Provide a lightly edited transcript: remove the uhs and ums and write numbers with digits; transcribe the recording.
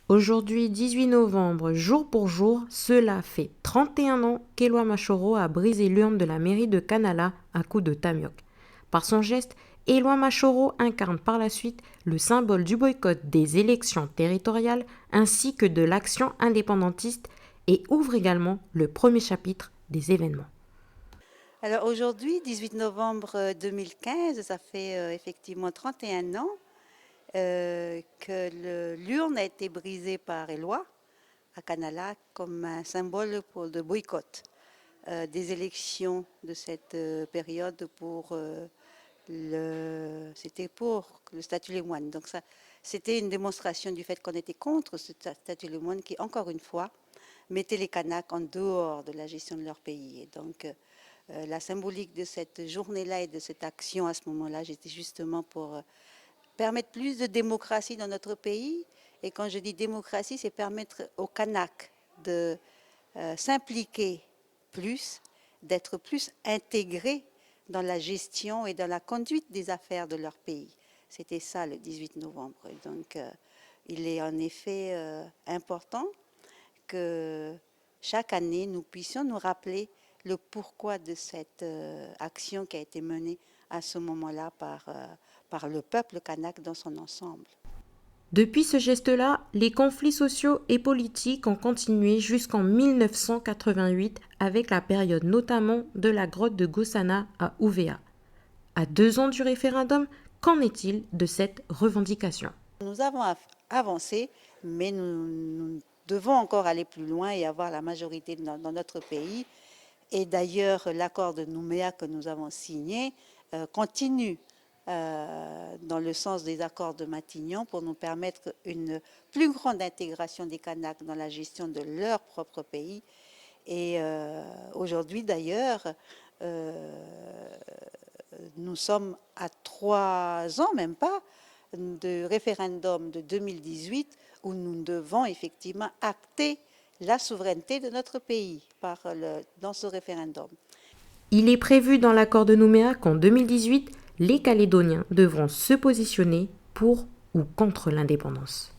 Aujourd'hui, 18 novembre, jour pour jour, cela fait 31 ans qu'Éloi Machoro a brisé l'urne de la mairie de Canala à coups de tamioc. Par son geste, Éloi Machoro incarne par la suite le symbole du boycott des élections territoriales ainsi que de l'action indépendantiste et ouvre également le premier chapitre des événements. Alors aujourd'hui, 18 novembre 2015, ça fait effectivement 31 ans que l'urne a été brisée par Éloi à Canala comme un symbole de boycott des élections de cette période c'était pour le statut lémoine. Donc ça, c'était une démonstration du fait qu'on était contre ce statut lémoine qui, encore une fois, mettait les Kanaks en dehors de la gestion de leur pays. Et donc la symbolique de cette journée-là et de cette action à ce moment-là, j'étais justement pour permettre plus de démocratie dans notre pays. Et quand je dis démocratie, c'est permettre aux Kanaks de s'impliquer plus, d'être plus intégrés dans la gestion et dans la conduite des affaires de leur pays. C'était ça le 18 novembre. Et donc, il est en effet important que chaque année, nous puissions nous rappeler le pourquoi de cette action qui a été menée à ce moment-là par le peuple kanak dans son ensemble. Depuis ce geste-là, les conflits sociaux et politiques ont continué jusqu'en 1988 avec la période notamment de la grotte de Gossana à Ouvéa. À 2 ans du référendum, qu'en est-il de cette revendication ? Nous avons avancé, mais nous devons encore aller plus loin et avoir la majorité dans notre pays. Et d'ailleurs, l'accord de Nouméa que nous avons signé continue dans le sens des accords de Matignon pour nous permettre une plus grande intégration des Kanaks dans la gestion de leur propre pays. Et aujourd'hui, d'ailleurs, nous sommes à 3 ans, même pas, de référendum de 2018 où nous devons effectivement acter la souveraineté de notre pays dans ce référendum. Il est prévu dans l'accord de Nouméa qu'en 2018, les Calédoniens devront se positionner pour ou contre l'indépendance.